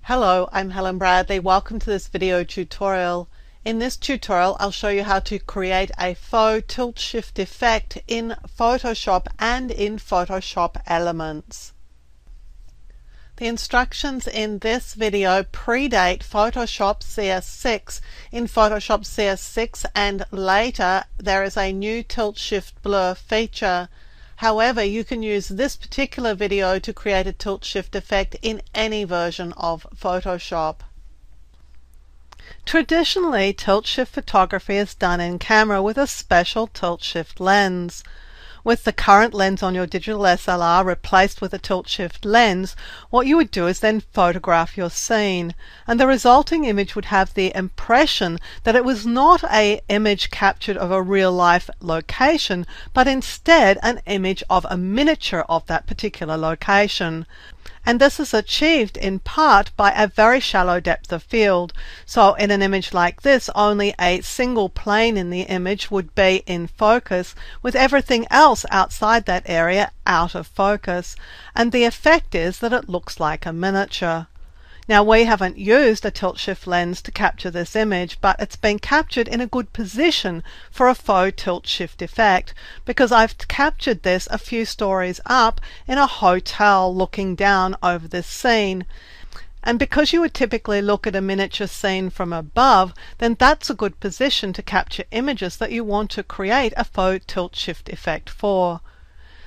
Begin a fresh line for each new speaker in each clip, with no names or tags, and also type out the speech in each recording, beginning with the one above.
Hello, I'm Helen Bradley. Welcome to this video tutorial. In this tutorial, I'll show you how to create a faux tilt shift effect in Photoshop and in Photoshop Elements. The instructions in this video predate Photoshop CS6. In Photoshop CS6 and later, there is a new tilt shift blur feature. However, you can use this particular video to create a tilt shift effect in any version of Photoshop. Traditionally, tilt shift photography is done in camera with a special tilt shift lens. With the current lens on your digital SLR replaced with a tilt shift lens, what you would do is then photograph your scene, and the resulting image would have the impression that it was not an image captured of a real life location, but instead an image of a miniature of that particular location. And this is achieved in part by a very shallow depth of field. So in an image like this, only a single plane in the image would be in focus, with everything else outside that area out of focus. And the effect is that it looks like a miniature. Now, we haven't used a tilt shift lens to capture this image, but it's been captured in a good position for a faux tilt shift effect, because I've captured this a few stories up in a hotel looking down over this scene. And because you would typically look at a miniature scene from above, then that's a good position to capture images that you want to create a faux tilt shift effect for.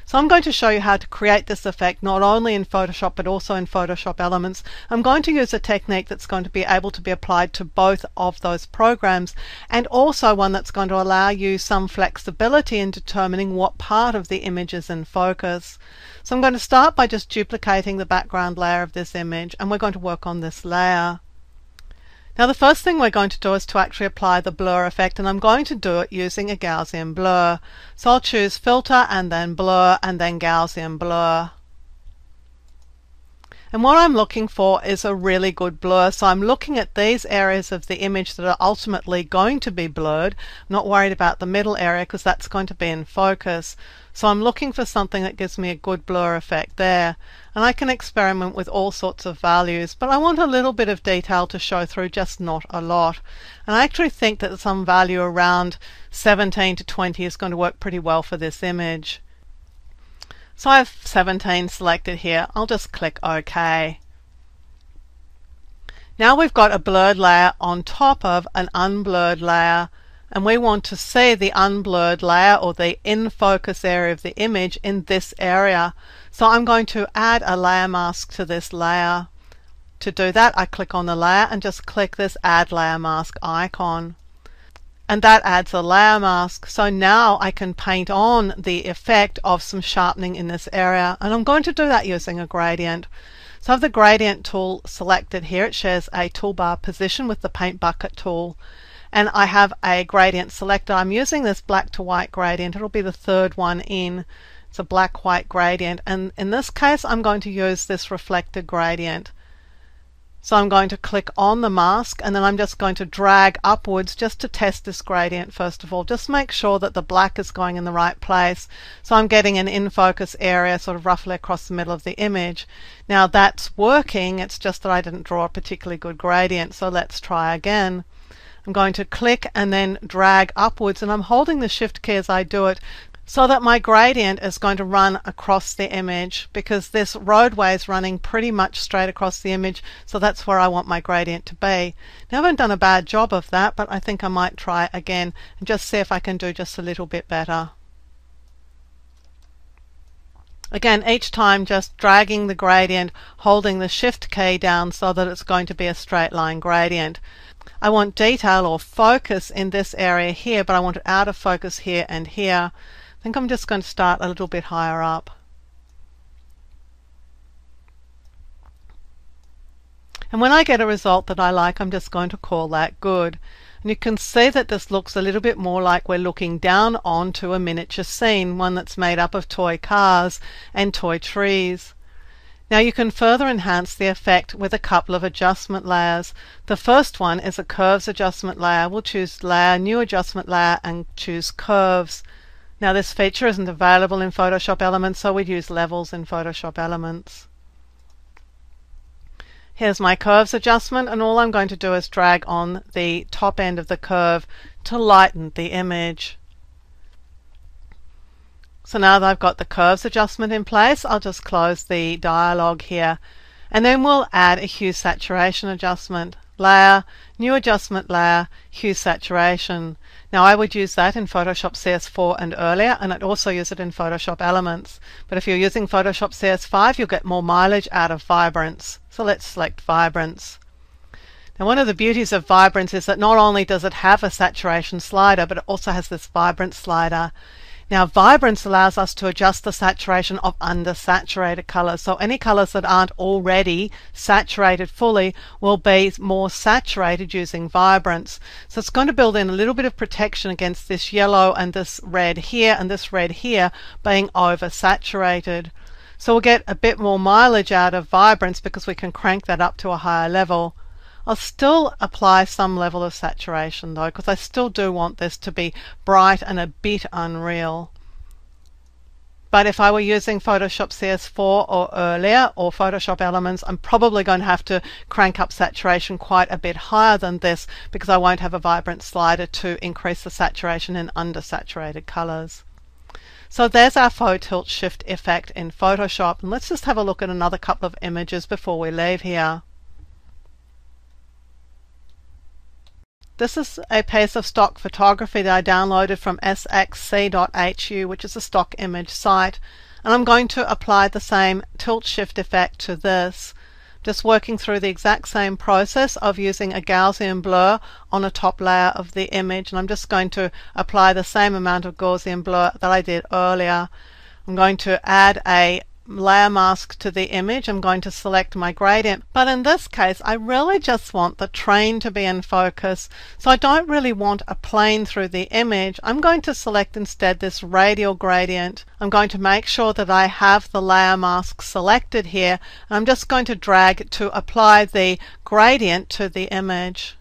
So I'm going to show you how to create this effect not only in Photoshop but also in Photoshop Elements. I'm going to use a technique that's going to be able to be applied to both of those programs, and also one that's going to allow you some flexibility in determining what part of the image is in focus. So I'm going to start by just duplicating the background layer of this image, and we're going to work on this layer. Now, the first thing we're going to do is to actually apply the blur effect, and I'm going to do it using a Gaussian blur. So I'll choose Filter and then Blur and then Gaussian blur. And what I'm looking for is a really good blur. So I'm looking at these areas of the image that are ultimately going to be blurred. I'm not worried about the middle area because that's going to be in focus. So I'm looking for something that gives me a good blur effect there. And I can experiment with all sorts of values, but I want a little bit of detail to show through, just not a lot. And I actually think that some value around 17 to 20 is going to work pretty well for this image. So I have 17 selected here. I'll just click OK. Now we've got a blurred layer on top of an unblurred layer, and we want to see the unblurred layer or the in focus area of the image in this area. So I'm going to add a layer mask to this layer. To do that, I click on the layer and just click this Add Layer Mask icon. And that adds a layer mask. So now I can paint on the effect of some sharpening in this area, and I'm going to do that using a gradient. So I have the gradient tool selected here. It shares a toolbar position with the paint bucket tool, and I have a gradient selected. I'm using this black to white gradient. It'll be the third one in. It's a black white gradient, and in this case I'm going to use this reflected gradient. So I'm going to click on the mask, and then I'm just going to drag upwards just to test this gradient first of all. Just make sure that the black is going in the right place. So I'm getting an in focus area sort of roughly across the middle of the image. Now that's working, it's just that I didn't draw a particularly good gradient, so let's try again. I'm going to click and then drag upwards, and I'm holding the Shift key as I do it, so that my gradient is going to run across the image, because this roadway is running pretty much straight across the image, so that's where I want my gradient to be. Now, I haven't done a bad job of that, but I think I might try again and just see if I can do just a little bit better. Again, each time just dragging the gradient, holding the Shift key down so that it's going to be a straight line gradient. I want detail or focus in this area here, but I want it out of focus here and here. I think I'm just going to start a little bit higher up. And when I get a result that I like, I'm just going to call that good. And you can see that this looks a little bit more like we're looking down onto a miniature scene, one that's made up of toy cars and toy trees. Now you can further enhance the effect with a couple of adjustment layers. The first one is a curves adjustment layer. We'll choose Layer, New Adjustment Layer, and choose Curves. Now this feature isn't available in Photoshop Elements, so we'd use Levels in Photoshop Elements. Here's my curves adjustment, and all I'm going to do is drag on the top end of the curve to lighten the image. So now that I've got the curves adjustment in place, I'll just close the dialog here, and then we'll add a hue saturation adjustment. Layer, new adjustment layer, hue saturation. Now I would use that in Photoshop CS4 and earlier, and I'd also use it in Photoshop Elements. But if you're using Photoshop CS5, you'll get more mileage out of Vibrance. So let's select Vibrance. Now one of the beauties of Vibrance is that not only does it have a saturation slider, but it also has this Vibrance slider. Now Vibrance allows us to adjust the saturation of undersaturated colors. So any colors that aren't already saturated fully will be more saturated using Vibrance. So it's going to build in a little bit of protection against this yellow and this red here and this red here being oversaturated. So we'll get a bit more mileage out of Vibrance because we can crank that up to a higher level. I'll still apply some level of saturation though, because I still do want this to be bright and a bit unreal. But if I were using Photoshop CS4 or earlier, or Photoshop Elements, I'm probably going to have to crank up saturation quite a bit higher than this because I won't have a Vibrance slider to increase the saturation in undersaturated colors. So there's our Faux Tilt Shift effect in Photoshop. And let's just have a look at another couple of images before we leave here. This is a piece of stock photography that I downloaded from sxc.hu, which is a stock image site, and I'm going to apply the same tilt shift effect to this. Just working through the exact same process of using a Gaussian blur on a top layer of the image, and I'm just going to apply the same amount of Gaussian blur that I did earlier. I'm going to add a layer mask to the image. I'm going to select my gradient, but in this case I really just want the train to be in focus, so I don't really want a plane through the image. I'm going to select instead this radial gradient. I'm going to make sure that I have the layer mask selected here, and I'm just going to drag to apply the gradient to the image.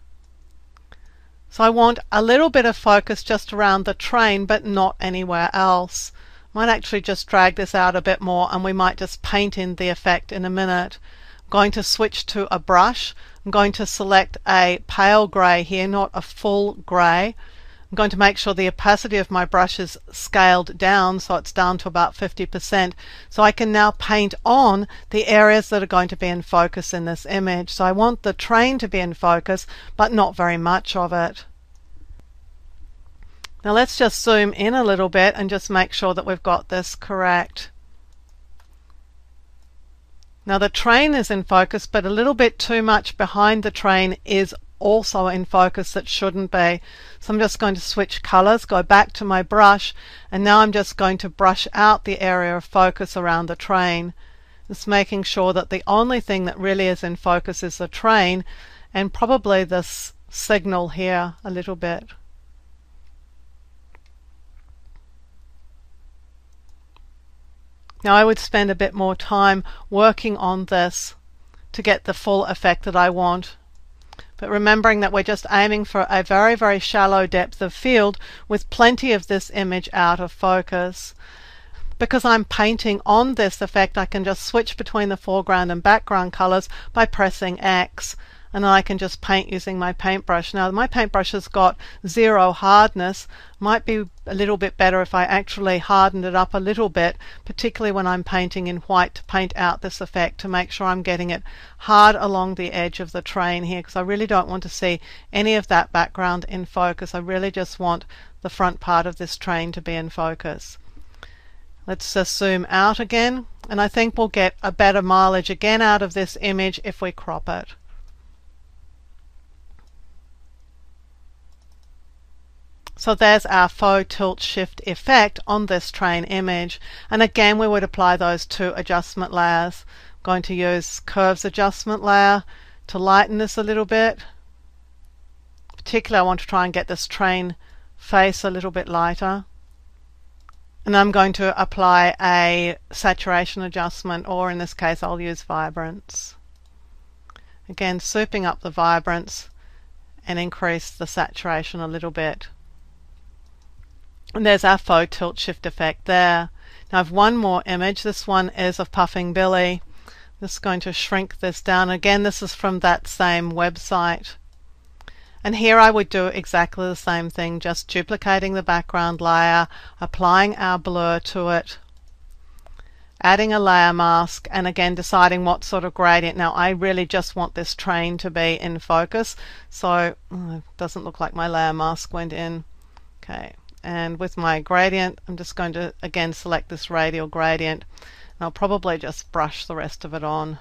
So I want a little bit of focus just around the train but not anywhere else. Might actually just drag this out a bit more, and we might just paint in the effect in a minute. I'm going to switch to a brush. I'm going to select a pale grey here, not a full grey. I'm going to make sure the opacity of my brush is scaled down, so it's down to about 50%. So I can now paint on the areas that are going to be in focus in this image. So I want the train to be in focus, but not very much of it. Now let's just zoom in a little bit and just make sure that we've got this correct. Now the train is in focus, but a little bit too much behind the train is also in focus that shouldn't be. So I'm just going to switch colors, go back to my brush, and now I'm just going to brush out the area of focus around the train. Just making sure that the only thing that really is in focus is the train, and probably this signal here a little bit. Now I would spend a bit more time working on this to get the full effect that I want. But remembering that we're just aiming for a very, very shallow depth of field with plenty of this image out of focus. Because I'm painting on this effect, I can just switch between the foreground and background colors by pressing X. And then I can just paint using my paintbrush. Now my paintbrush has got 0 hardness. Might be a little bit better if I actually hardened it up a little bit, particularly when I'm painting in white, to paint out this effect, to make sure I'm getting it hard along the edge of the train here, because I really don't want to see any of that background in focus. I really just want the front part of this train to be in focus. Let's just zoom out again, and I think we'll get a better mileage again out of this image if we crop it. So there's our Faux Tilt Shift effect on this train image. And again, we would apply those two adjustment layers. I'm going to use Curves Adjustment Layer to lighten this a little bit. Particularly, I want to try and get this train face a little bit lighter. And I'm going to apply a saturation adjustment, or in this case, I'll use Vibrance. Again, souping up the Vibrance and increase the saturation a little bit. And there's our Faux Tilt Shift effect there. Now I have one more image. This one is of Puffing Billy. I'm Just going to shrink this down. Again, this is from that same website. And here I would do exactly the same thing, just duplicating the background layer, applying our blur to it, adding a layer mask, and again deciding what sort of gradient. Now I really just want this train to be in focus, so it doesn't look like my layer mask went in. Okay, and with my gradient I'm just going to again select this radial gradient, and I'll probably just brush the rest of it on.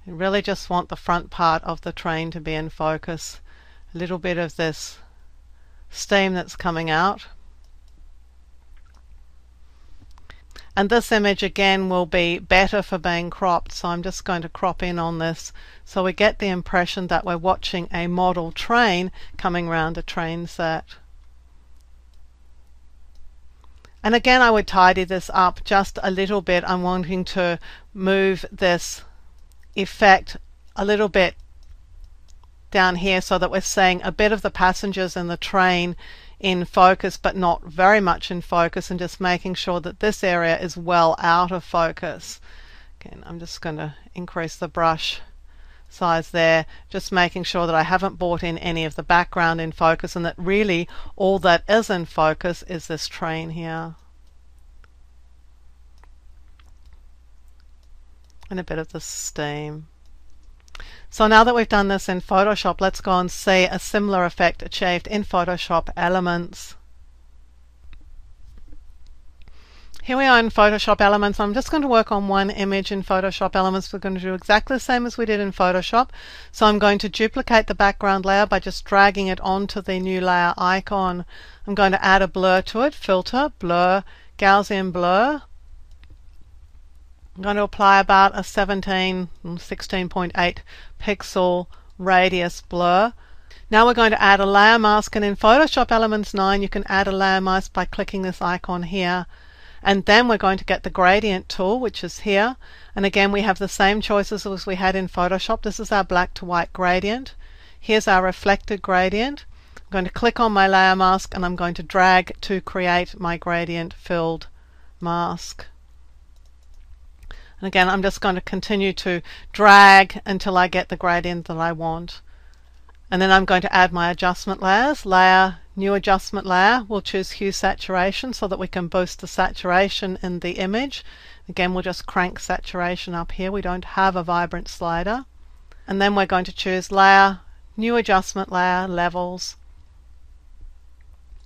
I really just want the front part of the train to be in focus. A little bit of this steam that's coming out. And this image again will be better for being cropped, so I'm just going to crop in on this so we get the impression that we're watching a model train coming round a train set. And again I would tidy this up just a little bit. I'm wanting to move this effect a little bit down here so that we're seeing a bit of the passengers in the train in focus but not very much in focus, and just making sure that this area is well out of focus. Again, I'm just going to increase the brush size there, just making sure that I haven't brought in any of the background in focus, and that really all that is in focus is this train here. And a bit of the steam. So now that we've done this in Photoshop, let's go and see a similar effect achieved in Photoshop Elements. Here we are in Photoshop Elements. I'm just going to work on one image in Photoshop Elements. We're going to do exactly the same as we did in Photoshop. So I'm going to duplicate the background layer by just dragging it onto the new layer icon. I'm going to add a blur to it, Filter, Blur, Gaussian Blur. I'm going to apply about a 16.8 pixel radius blur. Now we're going to add a layer mask, and in Photoshop Elements 9 you can add a layer mask by clicking this icon here. And then we're going to get the gradient tool, which is here. And again we have the same choices as we had in Photoshop. This is our black to white gradient. Here's our reflected gradient. I'm going to click on my layer mask and I'm going to drag to create my gradient filled mask. And again, I'm just going to continue to drag until I get the gradient that I want. And then I'm going to add my adjustment layers. Layer, new adjustment layer. We'll choose hue saturation so that we can boost the saturation in the image. Again, we'll just crank saturation up here. We don't have a vibrant slider. And then we're going to choose layer, new adjustment layer, levels.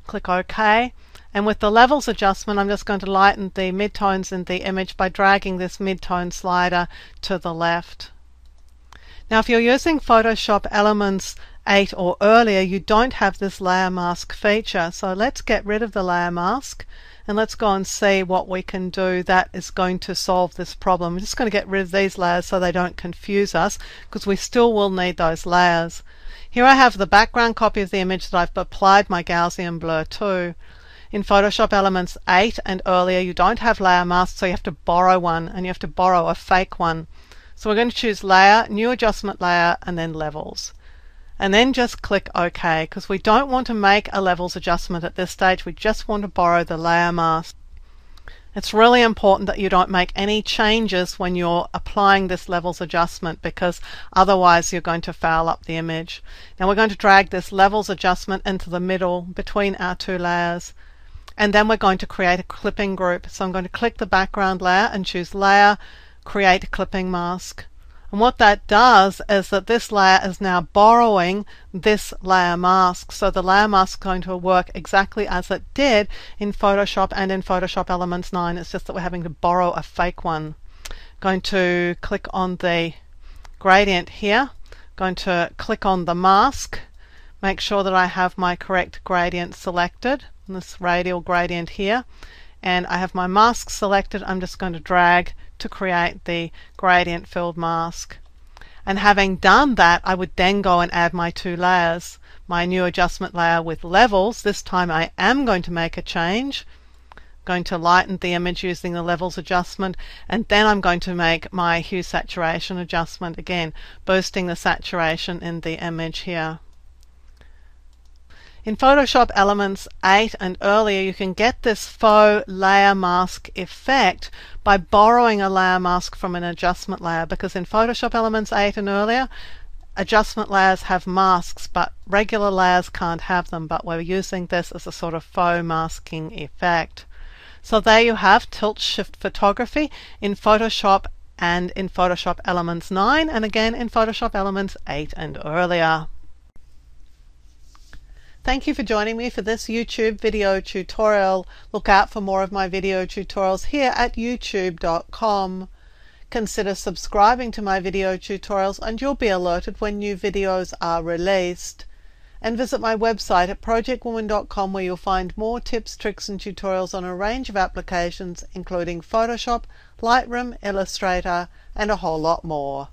Click OK. And with the levels adjustment, I'm just going to lighten the midtones in the image by dragging this midtone slider to the left. Now if you're using Photoshop Elements 8 or earlier, you don't have this layer mask feature. So let's get rid of the layer mask and let's go and see what we can do that is going to solve this problem. I'm just going to get rid of these layers so they don't confuse us, because we still will need those layers. Here I have the background copy of the image that I've applied my Gaussian blur to. In Photoshop Elements 8 and earlier you don't have layer masks, so you have to borrow one, and you have to borrow a fake one. So we're going to choose Layer, New Adjustment Layer, and then Levels. And then just click OK, because we don't want to make a levels adjustment at this stage. We just want to borrow the layer mask. It's really important that you don't make any changes when you're applying this levels adjustment, because otherwise you're going to foul up the image. Now we're going to drag this levels adjustment into the middle between our two layers. And then we're going to create a clipping group. So I'm going to click the background layer and choose Layer, Create Clipping Mask. And what that does is that this layer is now borrowing this layer mask. So the layer mask is going to work exactly as it did in Photoshop and in Photoshop Elements 9. It's just that we're having to borrow a fake one. Going to click on the gradient here. Going to click on the mask. Make sure that I have my correct gradient selected. This radial gradient here, and I have my mask selected. I'm just going to drag to create the gradient filled mask. And having done that, I would then go and add my two layers. My new adjustment layer with levels. This time I am going to make a change. I'm going to lighten the image using the levels adjustment, and then I'm going to make my hue saturation adjustment, again boosting the saturation in the image here. In Photoshop Elements 8 and earlier, you can get this faux layer mask effect by borrowing a layer mask from an adjustment layer, because in Photoshop Elements 8 and earlier, adjustment layers have masks, but regular layers can't have them, but we're using this as a sort of faux masking effect. So there you have Tilt Shift Photography in Photoshop and in Photoshop Elements 9, and again in Photoshop Elements 8 and earlier. Thank you for joining me for this YouTube video tutorial. Look out for more of my video tutorials here at youtube.com. Consider subscribing to my video tutorials and you'll be alerted when new videos are released. And visit my website at projectwoman.com, where you'll find more tips, tricks and tutorials on a range of applications including Photoshop, Lightroom, Illustrator and a whole lot more.